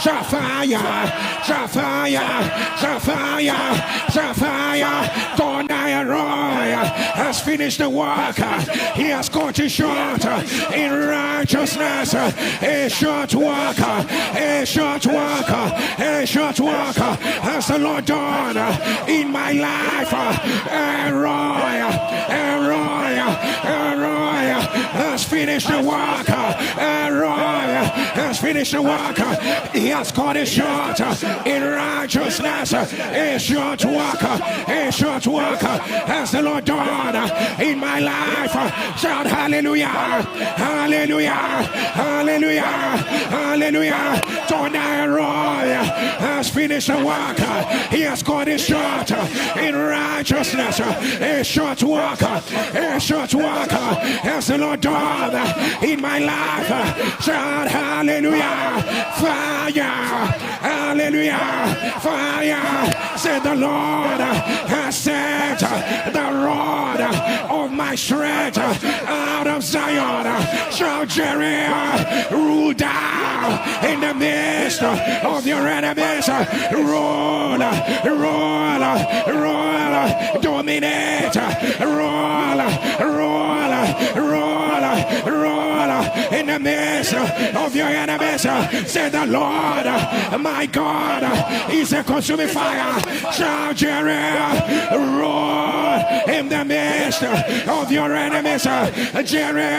Shafaya, Shafaya, Shafaya, Shafaya. Donai has finished the work. He has cut it short in righteousness. A short work, a short work, a short work has the Lord done in my life. Elroy has finished the work. Elroy has finished the work. He has cut it short in righteousness. A short work, a short work has the Lord done in my life. Shout hallelujah, hallelujah, hallelujah, hallelujah. Tony Roy has finished the work. He has cut it short in righteousness. A short work, a short work has the Lord done in my life. Shout hallelujah, fire, hallelujah, fire. Said the Lord has set the rod of my strength out of Zion. Shall Jerry rule down in the midst of your enemies. Roll, roll, roll, dominate, roll, roll, roll, roll in the midst of your enemies. Say the Lord, my God, is a consuming fire. Shall Jerry roll in the midst of your enemies. Jerry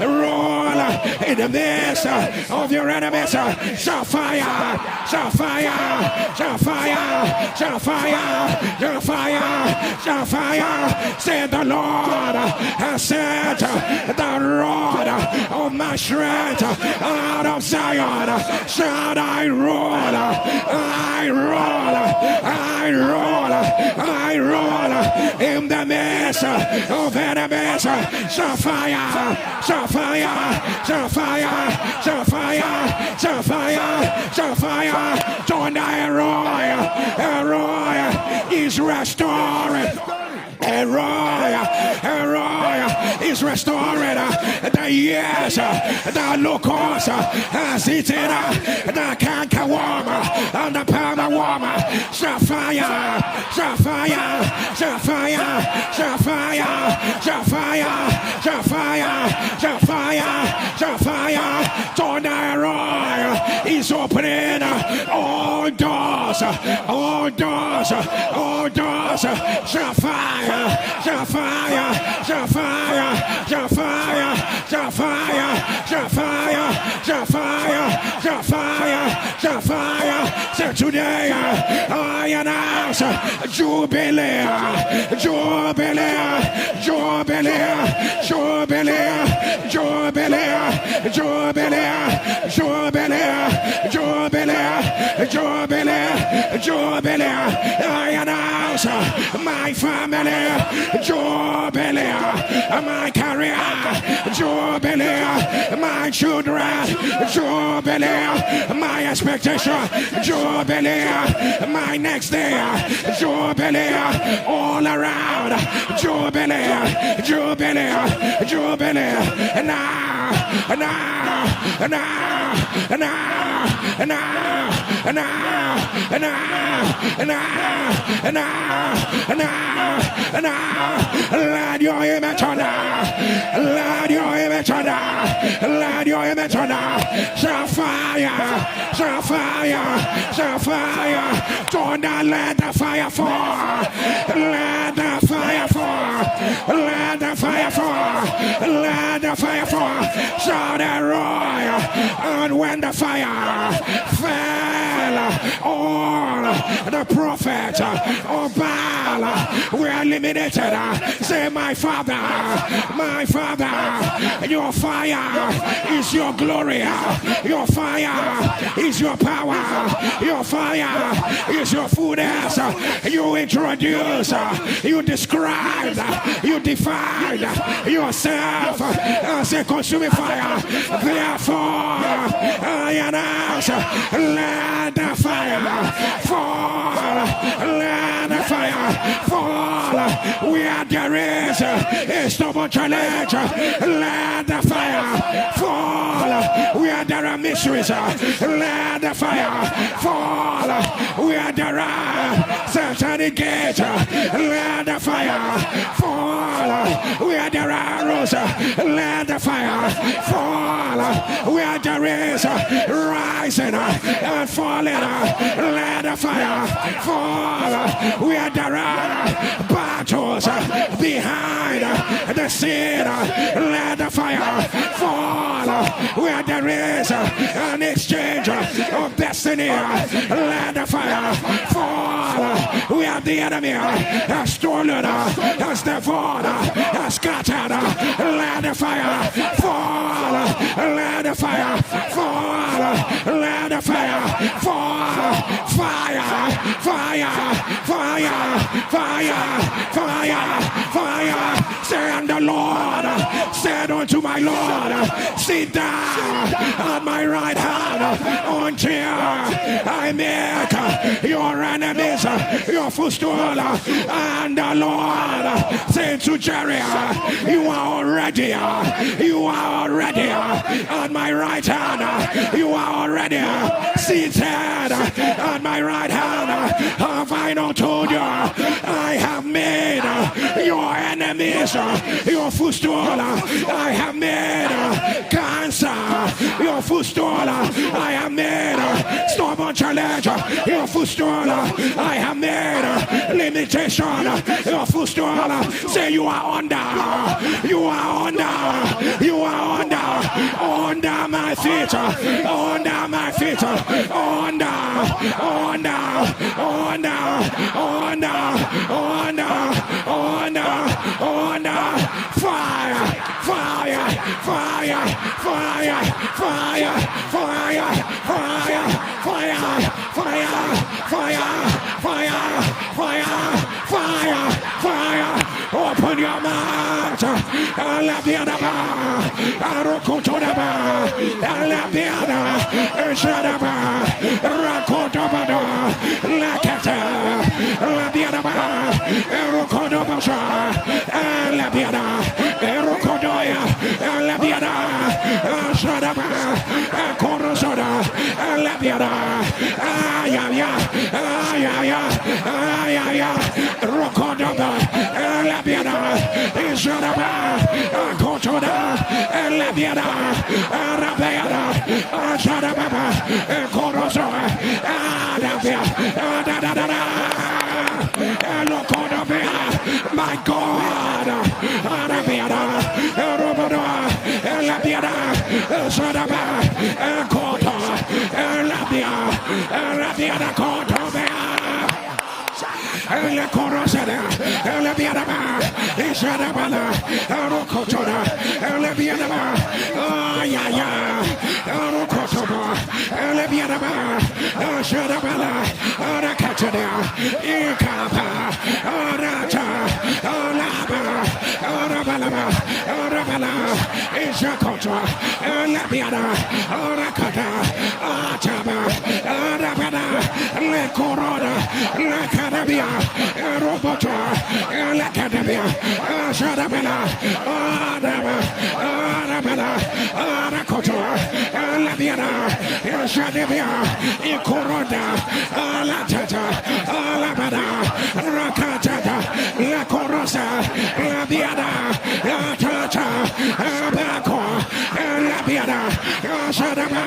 roll in the midst of your enemies. Shall fire, shall fire, shall fire, shall fire, shall fire, shall fire. Say the Lord has set the rod of my strength out of Zion. Shout I roll, I roll, I roll, I roll in the midst of enemies. Shall fire, shall fire, shall fire, shall fire, shall fire, shall fire. John Elroy is restoring. Elroy is restoring the years the locust has eaten, the cankerworm and the palmerworm. Shafire, Shafire, Shafire, Shafire, Shafire, Shafire, Shafire, Shafire. Tony Elroy is opening all doors, all doors, all doors. Shafire, Shafire, Shafire, Shafire, Shafire, Shafire, Shafire, Shafire, Shafire. So today I announce Jubilee, Jubilee, Jubilee, Jubilee, Jubilee, Jubilee, Jubilee, Jubilee, Jubilee, Jubilee. I announce my family, Jubilee, my career, Jubilee, my children, Jubilee, my expectation, Jubilee, my next day, Jubilee, all around, Jubilee, Jubilee, Jubilee. Now, now, now, now, now, now, now, let your image on now, let your image on now, let your image on now. Shall fire, shall fire, shall fire. Don't let the fire fall, let the fire fall, let the fire fall, let the fire fall. Shout a roar, and when the fire fell, all the prophets of Baal were eliminated. Say, my Father, your fire is your glory, your fire is your power, your fire is your fullness. You introduce, you describe, you define yourself as a consuming fire. Therefore, I announce, let the fire fall, let the fire fall, where there is a stubborn challenge, let the fire fall. Where there are mysteries, let the fire fall. Where there are satanic gates, let the fire fall. Where there are arrows, let the fire fall. Where there is rising and falling, let the fire fall. Where there are battles behind the scene, let the fire fall. Where there is an exchange of destiny, let the fire fall. Where the enemy has stolen, has devoured, has scattered, let the fire fall. Let the fire fall. Let the fire fall. Fire, fire, fire, fire, fire, fire. Say unto the Lord, said unto my Lord, sit down on my right hand until I make your enemies your footstool. And the Lord said to Jerry, you are already on my right hand. You are already seated on my right hand. Have I not told you? I have made your enemies your footstool. I have made cancer your footstool. I have made stubborn challenge your footstool. I have made limitation your footstool. Say you are under. You are under. You are under my feet. Under my feet. Under fire, fire, fire, fire, fire, fire, fire, fire, fire, fire, fire, fire, fire. Open your mouth. Alabiadaba, Arokotodaba, Alabiada, Shadaba, Rakotobada, Lakata, Labiadaba, Erokodobasha, Alabiada, Erokodoya, Alabiada, Shadaba, Korosoda, Alabiada, Ayaya, Ayaya, Ayaya, Rokodoba, Alabiada, Shadaba, Kotoda, Alabiada, Arabiada, Shadaba, Korosoda, Alabia, my God, Arabiada, Roboda, Alabiada, Shadaba, Koto, Alabia, Arabiada, Koto, El Corosada, El Biadaba, Ishadabala, Rokotoda, El Biadaba, Ayaya, Rokotoba, El Biadaba, Shadabala, Arakatana, Ikapa, Arata, Alaba, Arabalaba, Arabala, Ishakotra, El Biada, Arakata, Ataba, Arabada, Le Corona, Le Cadabia, Robota, L'academia, Shadabella, Adama, Arabella, Aracotora, Labiana, Shadabia, Icoroda, Alatata, Alabada, Rakatata, La Corosa, Labiana, Atata, Abaco, Labiana, Shadaba,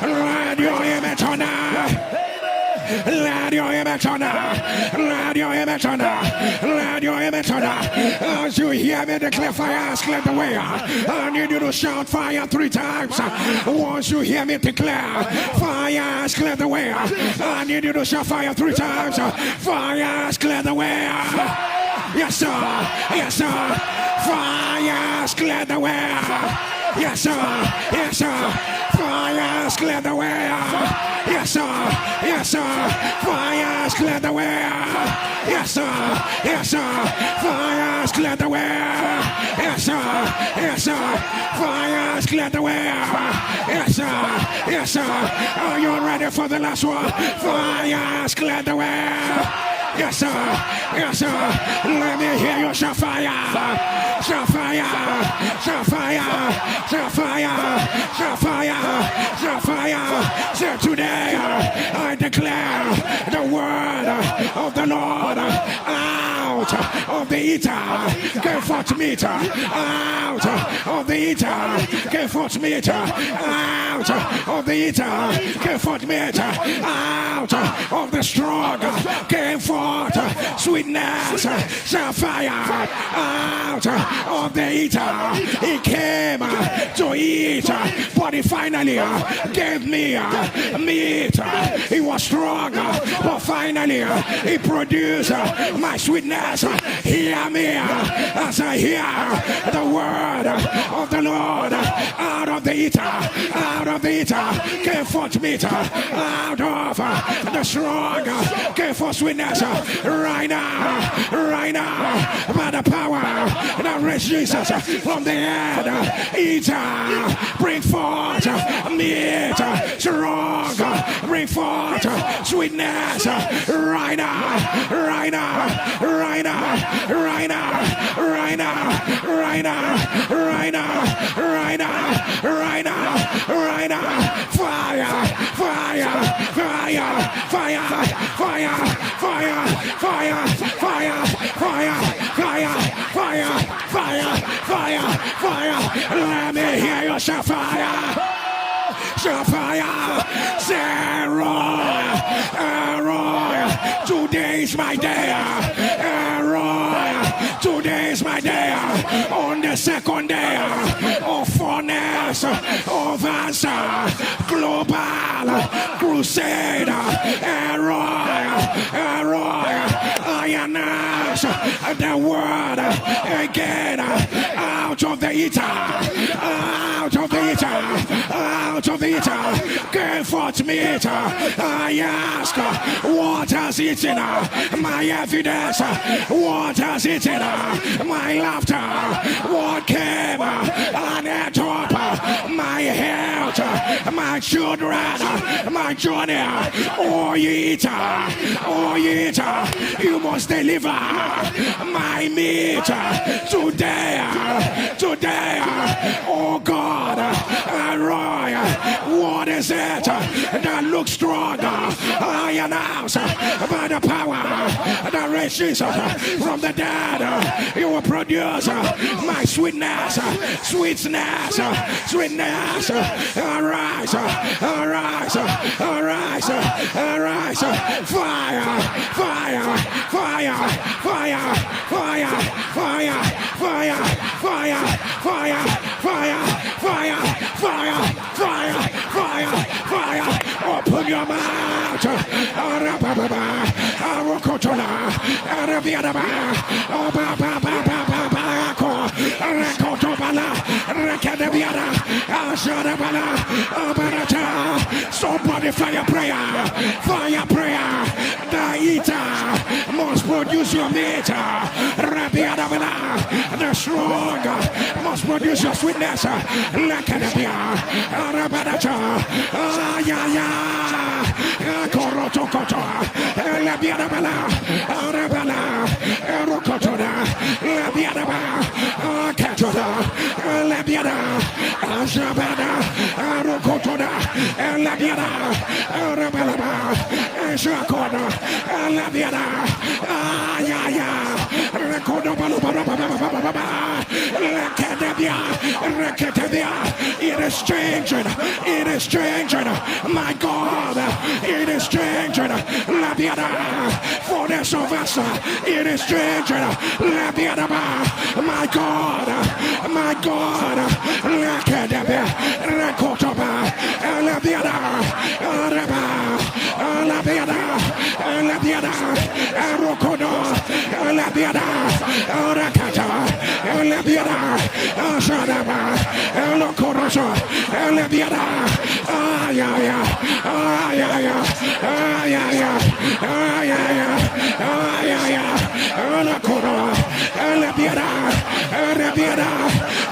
Radio Emetona. Let your image on let your image on let your image on. As you hear me declare fire, clear the way. I need you to shout fire 3 times. Once you hear me declare fire, clear the way. I need you to shout fire 3 times. Fire, clear the way. Yes, sir. Yes, sir. Fire, clear the way. Yes, sir. Yes, sir. Fire, clear the way. Yes, sir. Yes, sir. Fire, clear the way. Yes, sir. Yes, sir. Fire, clear the way. Yes, sir. Yes, sir. Fire, clear the way. Yes, sir. Yes, sir. Are you ready for the last one? Fire, clear the way. Yes, sir. Yes, sir. Let me hear you shout fire. Shout fire. Shout fire. Shout fire. Shout fire. Shout fire. Say today I declare the word of the Lord out of the eater. Go forth meat. Out of the eater. Go forth meat. Out of the eater. Go forth meat. Out of the strong. Came forth sweetness, shall fire out of the eater. He came to eat, but he finally gave me meat. He was strong, but finally he produced my sweetness. Hear me as I hear the word of the Lord. Out of the eater, out of the eater, came forth meat. Out of the strong, came forth sweetness. Right now, by the power that raised Jesus from the dead, eater, bring forth meat, strong, bring forth sweetness, right now, right now, right now, right now, right now, right now, right now, right now, right now, right now, fire, fire, fire, fire, fire, fire, fire, fire, fire, fire, fire, fire, fire, fire. Let me hear you shout fire. Shout fire. Say Roy. Today's my day. Roy. Today's my day. On the second day of furnace of answer. Global crusade. Roy. I announce the word again. Out of the eater. Out of the eater. Out of the eater. Came forth meat. I ask, what has eaten my evidence? What has eaten my laughter? What came and ate up my health, my children, my journey? Oh, eater, you must deliver my meat today. Oh God, Roy, what is it that looks strong? I announce by the power that raised Jesus from the dead, you will produce my sweetness. Arise, fire, fire, fire, fire, fire, fire, fire, fire, fire, fire, fire, fire, fire, fire, fire. Open your mouth. Somebody fire prayer. The eater must produce your meat. The strong must produce your sweetness. It is changing. It is changing. My God, it is changing. For the Sylvester, it is changing. My God, my God.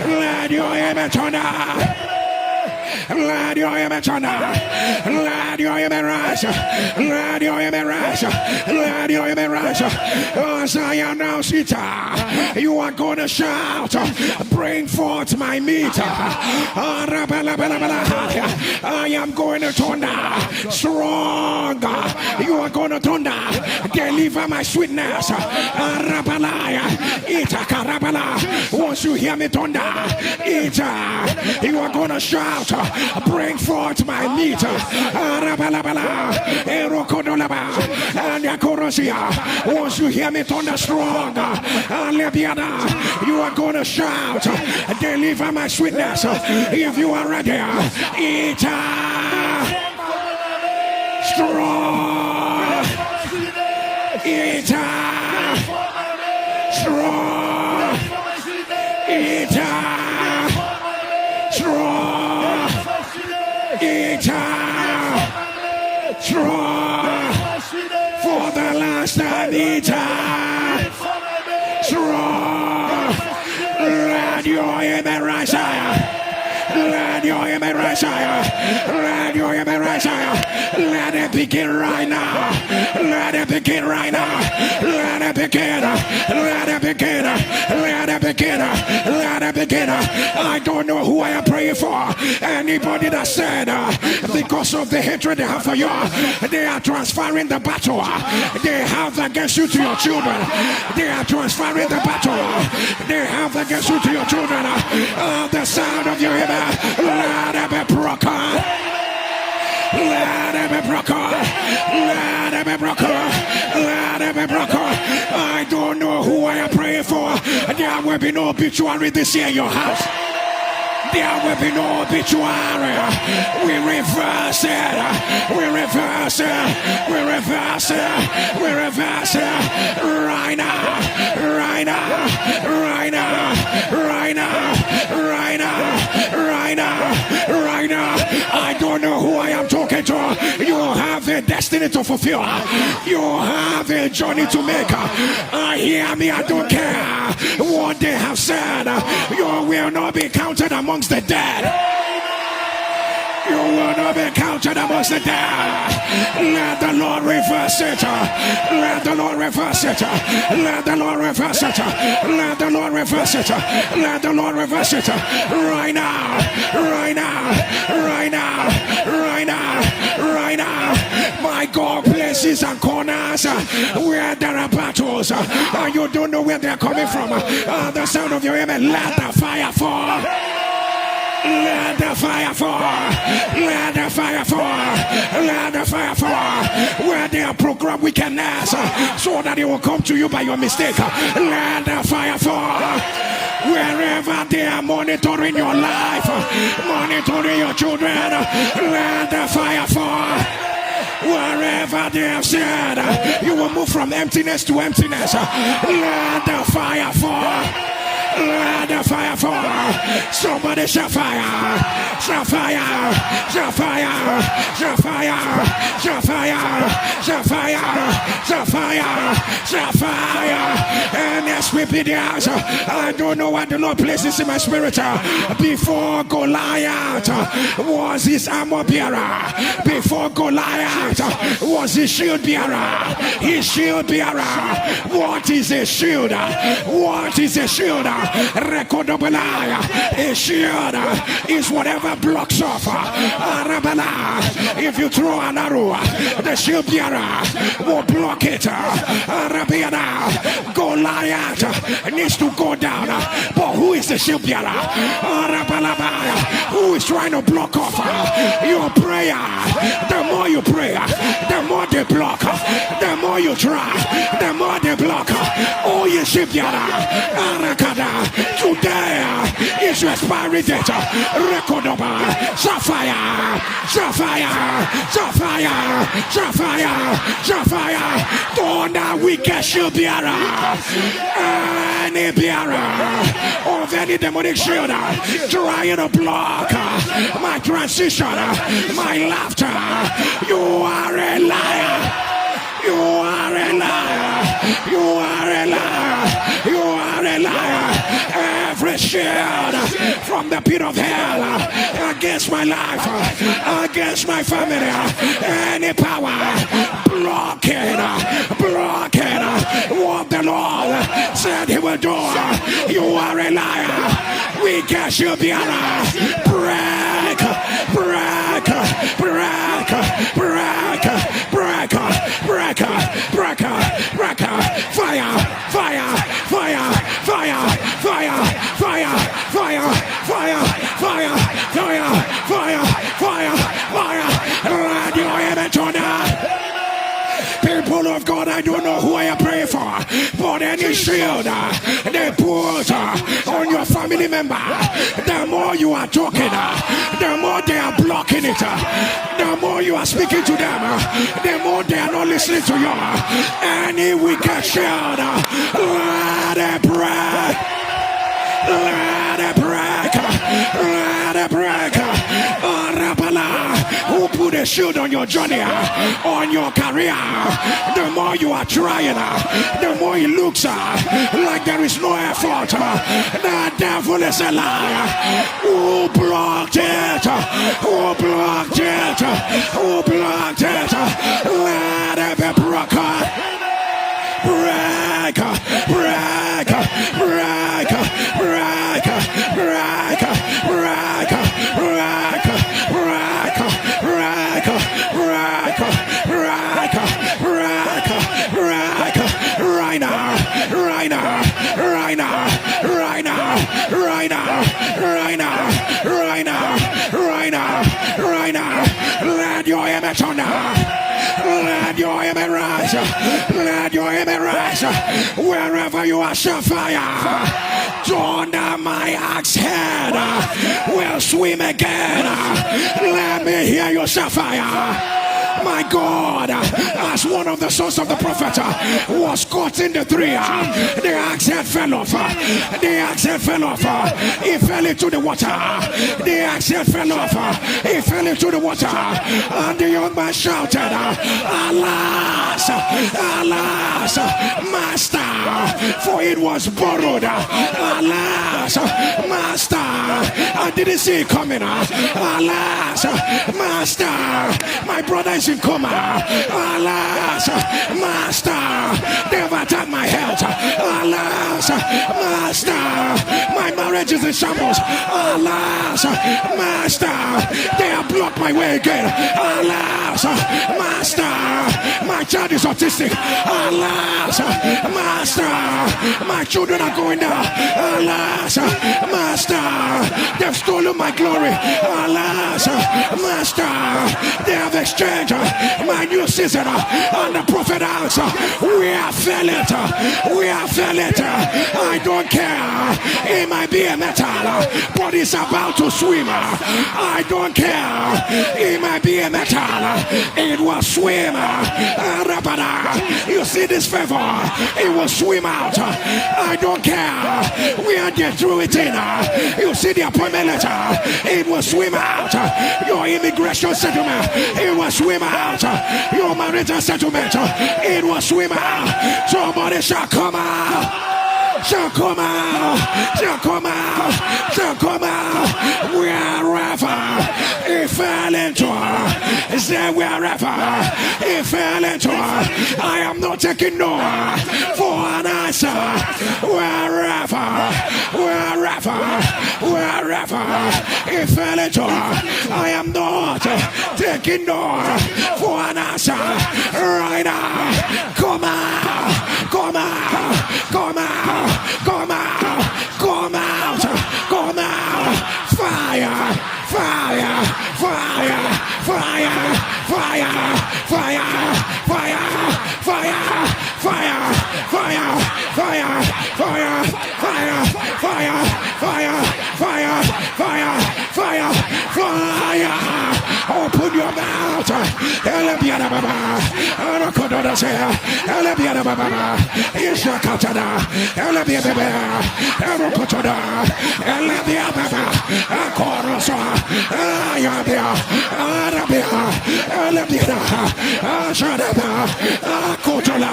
Let your image on Let your image thunder. Let your image rise. Let your image rise. Let your image rise. As I announce it, you are going to shout, bring forth my meat. I am going to thunder strong. You are going to thunder. Deliver my sweetness. Once you hear me thunder, you are going to shout, bring forth my meat. Once you hear me thunder strong, you are going to shout, deliver my sweetness. If you are ready, eat strong. Eat strong. Eat strong. Eat strong. For the last time, eat strong. Let your image rise higher. Let your image rise higher. Let your image rise higher. Let it begin right now. Let it begin right now. Let it begin. Let it begin. Let it begin. Let it begin. I don't know who I am praying for. Anybody that said because of the hatred they have for you, they are transferring the battle they have against you to your children. They are transferring the battle they have against you to your children. The sound of your image. Let it be broken. Let it be broken. Let it be broken. Let it be broken. I don't know who I am praying for. There will be no obituary this year in your house. There will be no obituary. We reverse it. We reverse it. We reverse it. We reverse it. Right now. Right now. Right now. Right now. Right now. Right now. Right now. I don't know who I am talking to. You have a destiny to fulfill. You have a journey to make. Hear me, I don't care what they have said. You will not be counted amongst the dead. You will not be counted amongst the dead. Let the Lord reverse it. Let the Lord reverse it. Let the Lord reverse it. Let the Lord reverse it. Let the Lord reverse it. Right now. Right now. Right now. Right now. Right now. My God, places and corners where there are battles. You don't know where they are coming from. The sound of your amen. Let the fire fall. Let the fire fall. Let the fire fall. Let the fire fall. Where they are programmed wickedness so that it will come to you by your mistake. Let the fire fall. Wherever they are monitoring your life, monitoring your children, let the fire fall. Wherever they have said you will move from emptiness to emptiness, let the fire fall. Let the fire fall. Somebody shall fire. Shall fire. Shall fire. Shall fire. Shall fire. Shall fire. Shall fire. Shall fire. And as we be there, I don't know what the Lord places in my spirit. Before Goliath was his armor bearer. Before Goliath was his shield bearer. His shield bearer. What is a shield? What is a shield? A shield is whatever blocks off. If you throw an arrow, the shield bearer will block it. Goliath needs to go down. But who is the shield bearer? Who is trying to block off your prayer? The more you pray, the more they block. The more you try, the more they block. Oh, you shield bearer. Today is your expiry date. Rekodoba, Sapphire, Sapphire, Sapphire, Sapphire, Sapphire. Thunder, wicked shield bearer. Any bearer of any demonic shield trying to block my transition, my laughter. You are a liar. You are a liar. You are a liar. You are a liar. Every shield from the pit of hell against my life, against my family. Any power blocking what the Lord said he will do. You are a liar. We cast you beyond. Break, break, break, break, break, break, break, break, fire, fire, fire, fire, fire, fire, fire, fire, fire, fire, fire, fire, fire. Radio Edmonton. People of God, I don't know who I am praying for, but any shield they put on your family member, the more you are talking, the more they are blocking it, the more you are speaking to them, the more they are not listening to you. Any wicked shield, let it break, let it break, let it break. Who put a shield on your journey, on your career? The more you are trying, the more it looks like there is no effort. The devil is a liar. Who blocked it? Who blocked it? Who blocked it? Let it be broken. Break, break, break, break, break, break, break, right now, right now, right now, right now, right now, right now, right now, right now, right now. Let your image on now. Let your image rise. Let your image rise. Wherever you are, shall fire. Thunder, my axe head will swim again. Let me hear your fire. My God, as one of the sons of the prophet was caught in the tree, the axe head fell off. The axe head fell off. He fell into the water. The axe head fell off. He fell into the water. And the young man shouted, alas, alas, master, for it was borrowed. Alas, master, I didn't see it coming. Alas, master, my brother is in coma. Alas, master, they've attacked my health. Alas, master, my marriage is in shambles. Alas, master, they have blocked my way again. Alas, master, my child is autistic. Alas, master, my children are going down. Alas, master, they've stolen my glory. Alas, master, they have exchanged my new season on the prophet house. We have felt it. We have felt it. I don't care. It might be a metal, but it's about to swim. I don't care. It might be a metal. It will swim. You see this favor? It will swim out. I don't care. We are get through it in. You see the appointment letter? It will swim out. Your immigration settlement, it will swim out. Your marital settlement, it will swim out. Somebody shall come out. Shall come out, shall come out, shall come out. Wherever it fell into, say wherever it fell into, I am not taking no for an answer. Wherever it fell into, I am not taking no for an answer. Right now, come out, come out, come out. Come out, come out, come out, fire, fire, fire, fire, fire, fire, fire, fire, fire, fire, fire, fire, fire, fire, fire, fire, fire, fire, fire. Open your mouth. Elebiana Baba. Arakoda say. Elebiana Baba. Ishakatada. Elebiana Baba. Arakoda. Elebiana Baba. Akorosa. Ayabia. Arabia. Elebiana. Ashadaba. Akotola.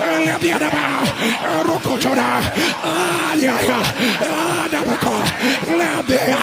Elebiana Baba. Arakoda. Ayaya. Adabako. Labia.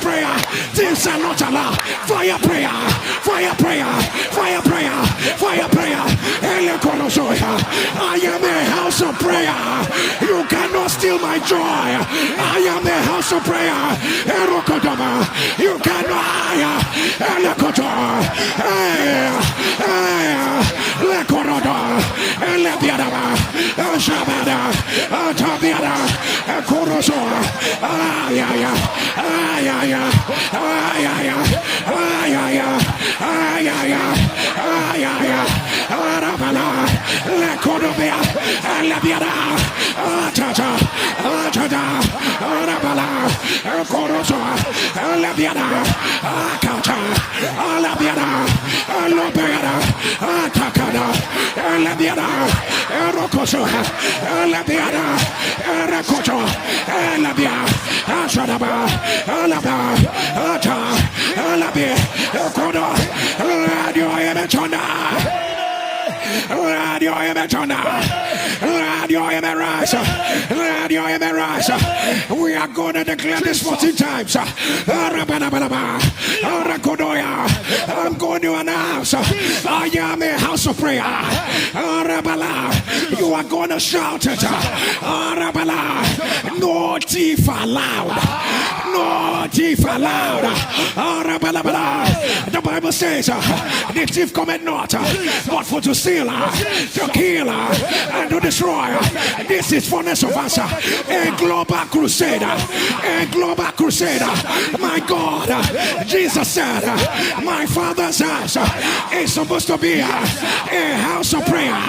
prayer. Things are not allowed. Fire prayer. Fire prayer. Fire prayer. Fire prayer. I am a house of prayer. You cannot steal my joy. I am a house of prayer. You cannot. We are going to declare this 14 times. I'm going to announce I am a house of prayer. You are going to shout it. No thief allowed. No thief allowed. The Bible says the thief cometh not but for to steal, to kill, and to destroy. This is fullness of us. A global crusade. A global crusade. My God, Jesus said, my Father's house is supposed to be a house of prayer,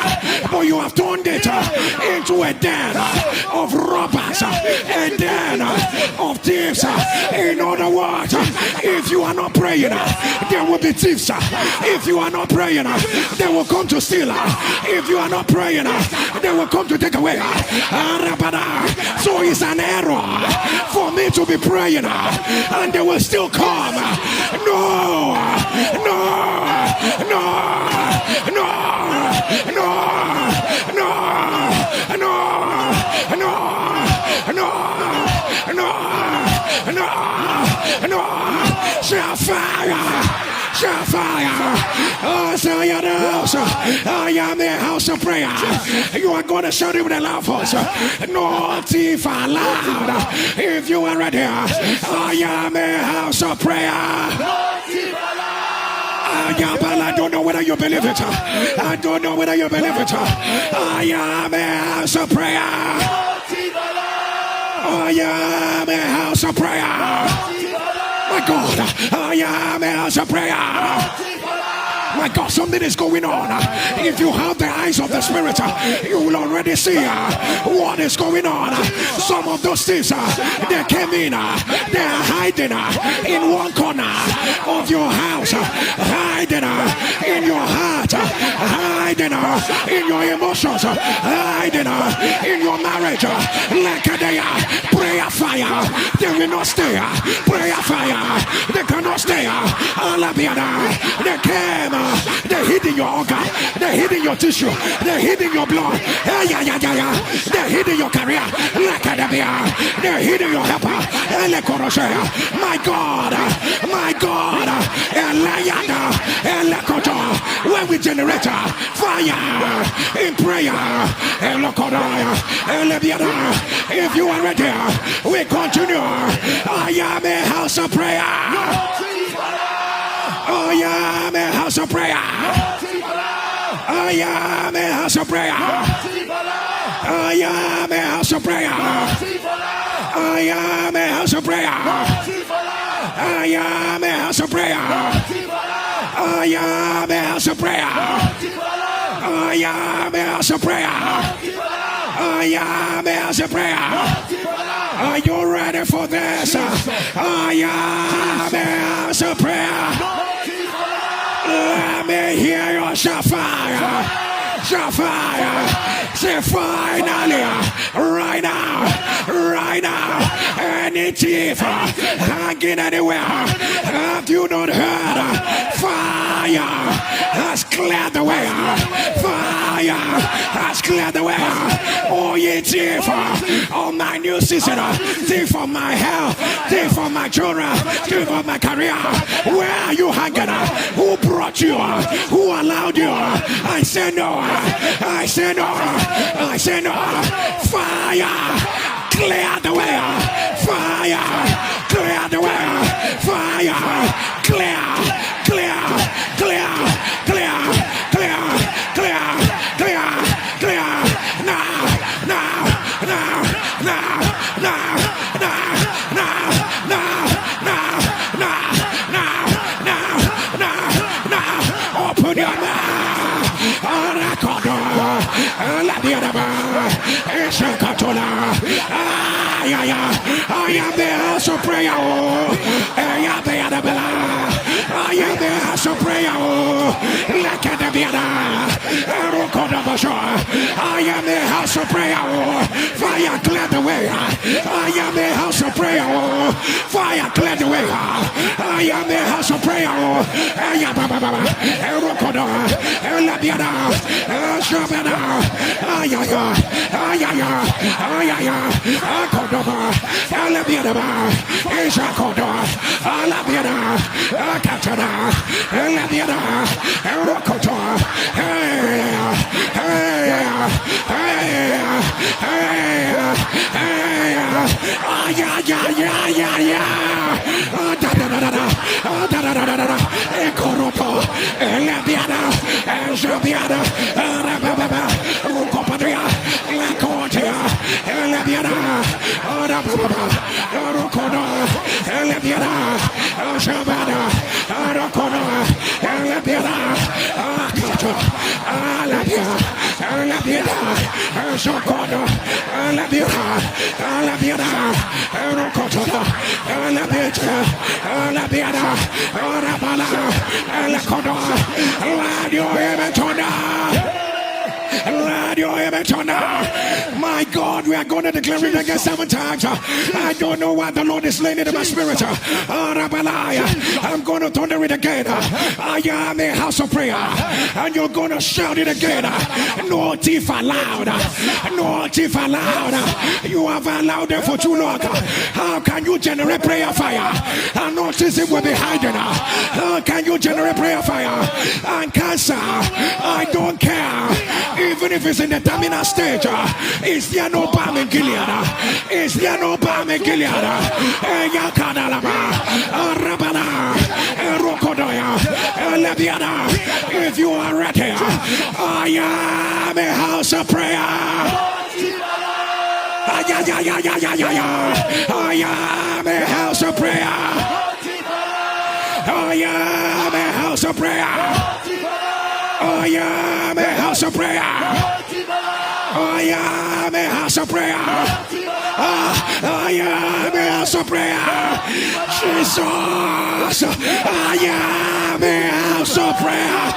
but you have turned it into a den of robbers, a den of thieves. In other words, if you are not praying, there will be thieves. If you are not praying, they will come to steal. If you are not praying, they will come to take away. So it's an error for me to be praying and they will still come. No, no, no, no, no, no, no, no, no, no, no, shall fire. Oh, so you know, I am a house of prayer. You are going to shout it with a loud voice. No thief allowed. If you are ready, I am a house of prayer. I don't know whether you believe it. I don't know whether you believe it. I am a house of prayer. I am a house of prayer. My God, I am a house of prayer. My God, something is going on. If you have the eyes of the Spirit, you will already see what is going on. Some of those things, they came in, they are hiding in one corner of your house, hiding in your heart, hiding in your emotions, hiding in your marriage. Like they are prayer fire, they will not stay. Prayer fire, they cannot stay. They came. They hid in your organ, they hid in your tissue, they hid in your blood, they hid in your career, they hid in your helper. My God, when we generate fire in prayer, if you are ready, we continue. I am a house of prayer. I am a house of prayer. I am a house of prayer. I am a house of prayer. I am a house of prayer. I am a house of prayer. I am a house of prayer. I am a house of prayer. I am a house of prayer. Are you ready for this? I am a house of prayer. Let me hear your fire. Say finally, right now, any thief hanging anywhere, have you not heard? Fire has cleared the way. Fire Fire has cleared the way. Oh, ye thief on my new season. Thief for my health. Thief for my children. Thief for my career. Where are you hanging? Who brought you? Who allowed you? I say no. I say no. I say no. Fire. Clear the way. Fire. Clear the way. Fire. Clear. Clear. Clear. Clear. Clear. Clear. Clear. Clear. Now. Now. Now. Now. Now. Now. Now. Now. Now. Now. Now. Now. Now. Open your mouth. I am the house of prayer. I am the house of prayer. I am the house of prayer. Fire clear the way. I am the house of prayer. Fire clear the way. I am the house of prayer. I am my God, we are going to declare it again 7 times. I don't know why the Lord is laying it in my spirit. I'm going to thunder it again. I am a house of prayer, and you're going to shout it again. No thief allowed. No thief allowed. You have allowed them for too long. How can you generate prayer fire and autism will be hiding? How can you generate prayer fire and cancer? I don't care. Even if it's in the terminal stage, is there no balm in Gilead? Is there no balm in Gilead? If you are ready, I am a house of prayer. I am a house of prayer. I am a house of prayer. I am a house of prayer. I am a house of prayer. I am a house of prayer. Jesus, I am a house of prayer.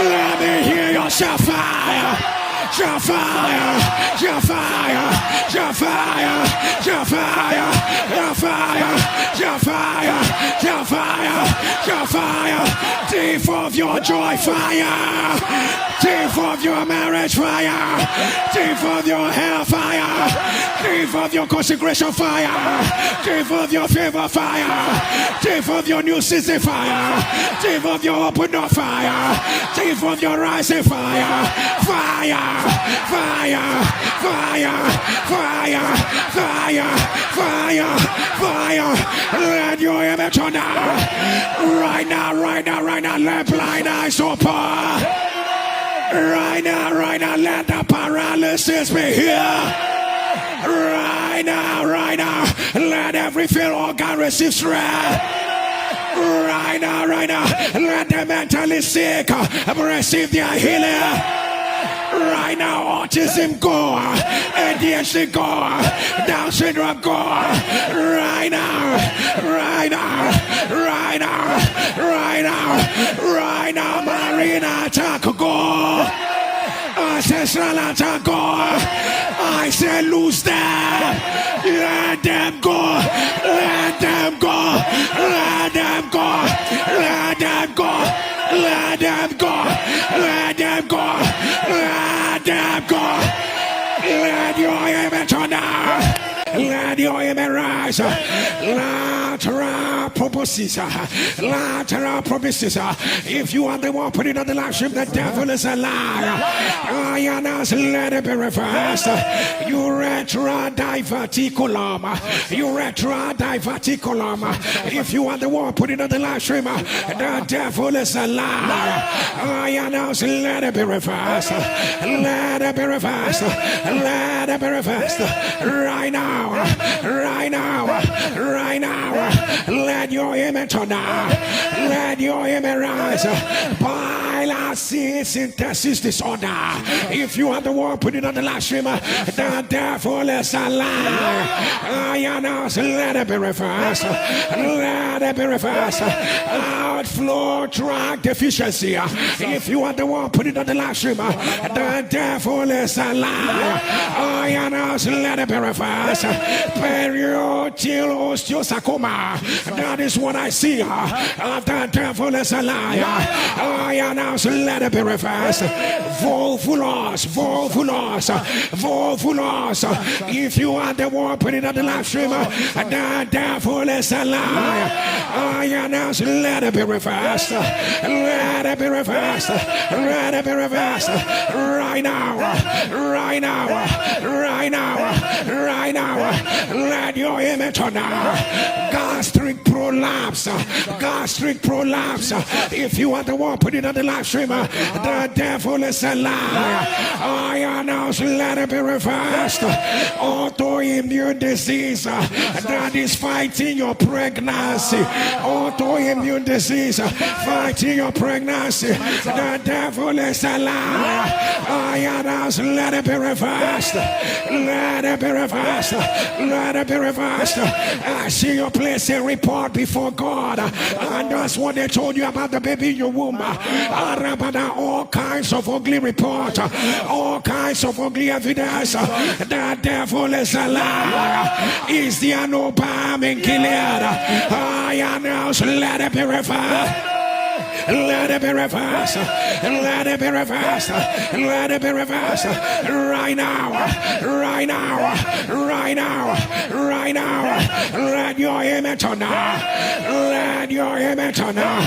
Let me hear your shout fire. Shout fire, shout fire, shout fire, shout fire, shout fire, shout fire, shout fire, shout fire. Thief of your joy fire, thief of your marriage fire, thief of your hair fire, thief of your consecration fire, thief of your favor fire, thief of your new season fire, thief of your open door fire, thief of your rising fire, fire. Fire, fire, fire, fire, fire, fire. Let your image on now. Right now, right now, right now. Let blind eyes open. Right now, let the paralysis be here. Right now, let every failed organ receive strength. Right now, let the mentally sick receive their healing. Right now, autism go, ADHD go, Down syndrome go. Right now, Marina attack go. Ancestral attack go. I say lose them. Let them go. Let them go. Let Let them go. Let them go. Let them go. Let them go. Let them go. Let your image turn now. Let your image rise. Lateral promises. Lateral promises. If you are the one putting on the live stream, the devil is a liar. I announce, let it be reversed. You retro diverticulum. You retro diverticulum. If you are the one putting on the live stream, the devil is a liar. I announce, let it be reversed. Let it be reversed. Let it be reversed. Right now. Right now, right now, let your image turn now. Let your image rise. Bile synthesis disorder. If you are the one putting on the live stream, the devil is a liar. I announce, let it be reversed. Let it be reversed. Outflow tract deficiency. If you are the one putting on the live stream, the devil is a liar. I announce, let it be reversed. Periosteal osteosarcoma. That is what I see. The devil is a liar. I announce, let it be reversed. Volvulus, volvulus, volvulus. If you are the one putting on the live stream, the devil is a liar. I announce, let it be reversed. Let it be reversed. Let it be reversed. Right now. Right now. Right now. Right now. Let your image turn now. Gastric prolapse. Gastric prolapse. If you are the one putting on the live stream, the devil is a liar. I announce, let it be reversed. Autoimmune disease that is fighting your pregnancy. Autoimmune disease fighting your pregnancy. The devil is a liar. I announce, let it be reversed. Let it be reversed. Let it be reversed. I see you place a report before God, and that's what they told you about the baby in your womb. All kinds of ugly reports, all kinds of ugly evidence. The devil is a liar. Is there no balm in Gilead? I announce, let it be reversed. Let it be reversed. Let it be reversed. Let it be reversed. Right now. Right now. Right now. Right now. Let your image turn now. Let your image turn now.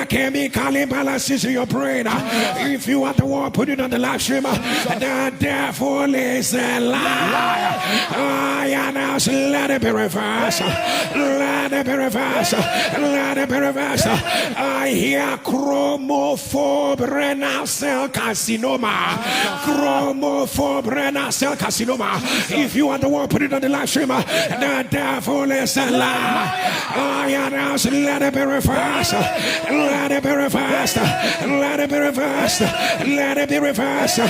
Chemical imbalances in your brain. If you are the one putting on the live stream, the devil is a liar. I announce, let it be reversed. Let it be reversed. Let it be reversed. I hear chromophobe renal cell carcinoma. Chromophobe renal cell carcinoma. If you are the one putting on the live stream, the devil is a liar. I announce, let it be reversed. Let it be reversed. Let it be reversed. Let it be reversed.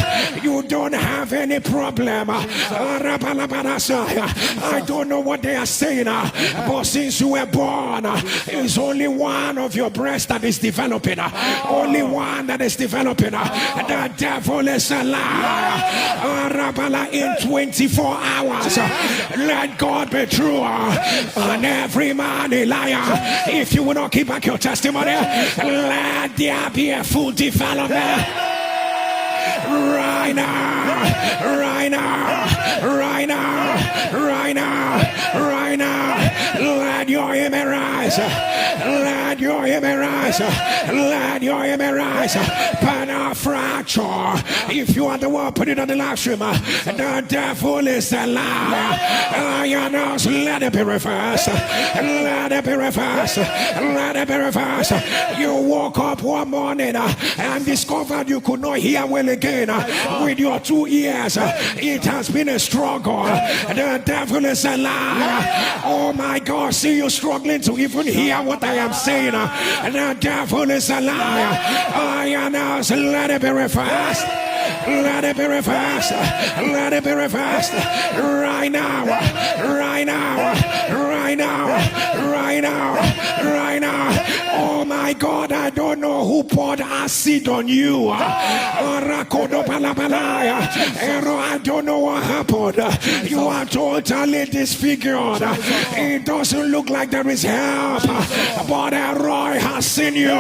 You don't have any problem. I don't know what they are saying, but since you were born, it's only one of your breasts that is developing. Only one that is developing. The devil is a liar. In 24 hours, let God be true and every man a liar. If you will not keep back your testimony, let there be a full development. Right now, right now, right now, right now, right now. Let your image rise. Let your image rise. Let your image rise. Panel fracture. If you are the one put it on the live stream, the devil is a liar. I announce, let it be reversed. Let it be reversed. Let it be reversed. You woke up one morning and discovered you could not hear well again with your 2 ears. It has been a struggle. The devil is a liar. Oh my God, see you struggling to even hear what I am saying. The devil is a liar. I announce, let it be reversed. Let it be reversed. Let it be reversed. Right now. Right now. Right now. Right now. Right now. Oh my God, I don't know who poured acid on you. I don't know what happened. You are totally disfigured. It doesn't look like there is help. but Roy has seen you.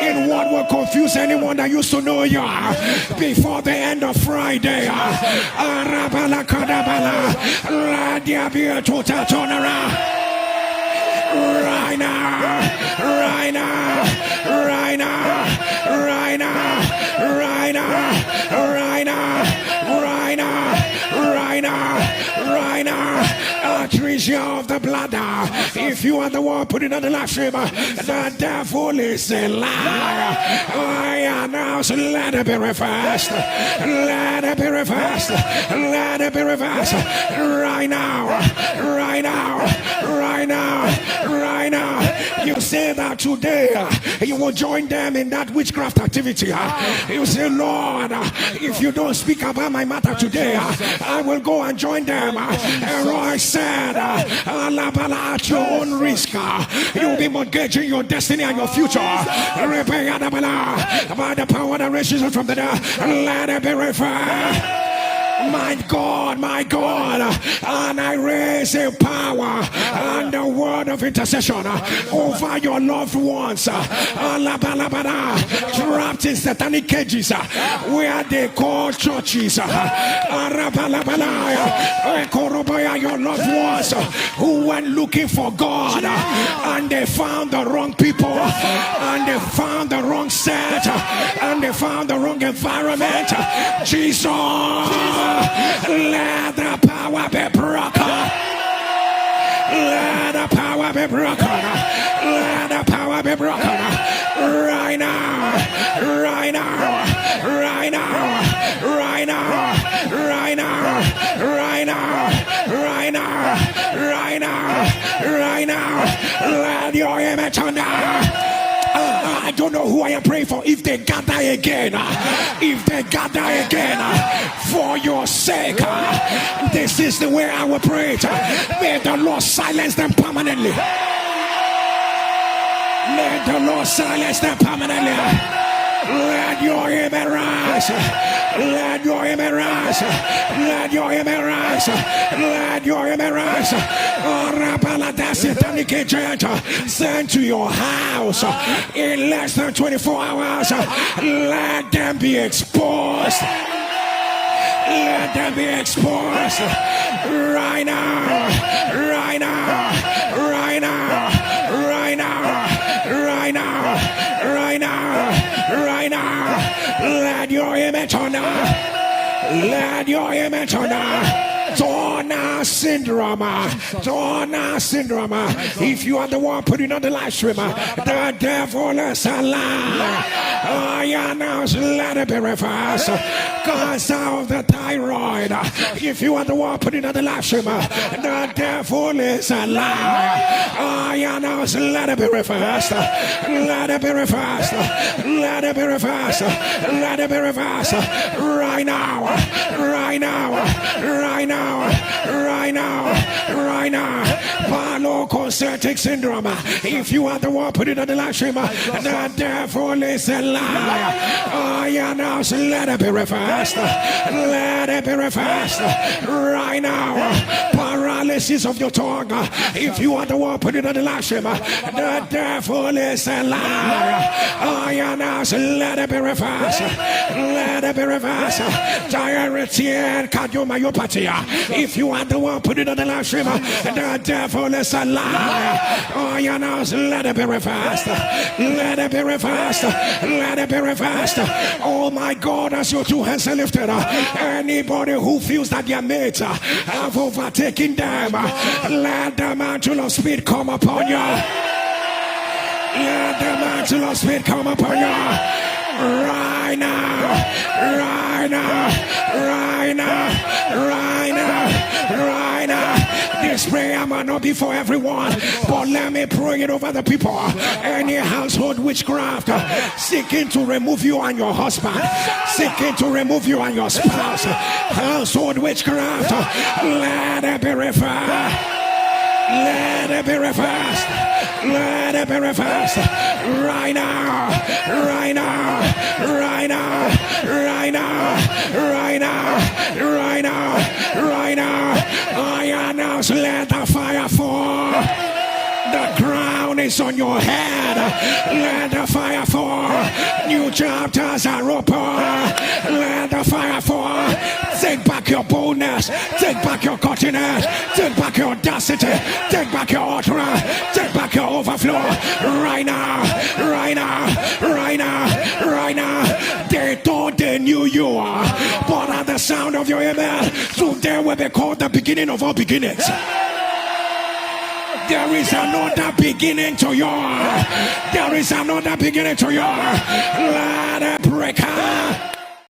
In what will confuse anyone that used to know you before the end of Friday. Let there be a total turnaround. Right now, right now, right now, right now, right now, right now, right now, right now, right now. Treasure of the bladder. If you are the one putting on the live stream, the devil is a liar. I announce, let it be reversed. Let it be reversed. Let it be reversed. Right now, right now, right now, right now. You say that today you will join them in that witchcraft activity. You say, Lord, if you don't speak about my matter today, I will go and join them. And I said, at your own risk, you'll be mortgaging your destiny and your future. By the power that raises from the dead, let it be reversed. My God, and I raise a power and the word of intercession over your loved ones, trapped in satanic cages where they call churches. Your loved ones who went looking for God and they found the wrong people and they found the wrong set and they found the wrong environment. Jesus. Let the power be broken. Let the power be broken. Let the power be broken. Right now. Right now. Right now. Right now. Right now. Right now. Right now. Right now. Right now. Let your image turn down. I don't know who I am praying for. If they gather again, for your sake, this is the way I will pray. May the Lord silence them permanently. Let the Lord silence them permanently. Let your image rise. Let your image rise. Let your image rise. Let your image rise. That satanic agent sent to your house in less than 24 hours. Let them be exposed. Let them be exposed. Right now. Right now. Right now. Right now. Right now. Right now. Right now. Let your image on. Let your image on. Turner syndrome. If you are the one putting on the live stream, the devil is a lie. I announce, let it be reversed. Cancer of the thyroid. If you are the one putting on the live stream, the devil is a lie. I announce, let it be reversed. Let it be reversed. Let it be reversed. Let it be reversed. Right now. Right now. Right now. Right now, right now, Paloconcertic syndrome. If you are the one put it on the live stream, the devil is a liar. I announce, let it be reversed. Let it be reversed. Right now, paralysis of your tongue. If you are the one put it on the live stream, the devil is a liar. I announce, let it be reversed. Let it be reversed. Diarrhea and cardiomyopathy. If you are the one put it on the live stream, the devil is a liar. Oh, you know, let it be reversed. Let it be reversed. Let it be reversed. Oh my God, as your two hands are lifted, anybody who feels that their mates have overtaken them, let the mantle of speed come upon you. Let the mantle of speed come upon you. Right now, right now, right now, right now, right now. This prayer might not be for everyone, but let me pray it over the people. Any household witchcraft seeking to remove you and your husband, seeking to remove you and your spouse, household witchcraft, let it be reversed. Let it be reversed. Let it be reversed. Right now. Right now. Right now. Right now. Right now. Right now. Right now. I announce, let the fire fall. The crown is on your head. Let the fire fall. New chapters are open. Let the fire fall. Take back your boldness. Take back your continence. Take back your audacity. Take back your utterance. Take back your overflow. Right now. Right now. Right now. Right now. They thought they knew you. But at the sound of your amen, today will be called the beginning of all beginnings. There is another beginning to your. There is another beginning to your. Let it break out.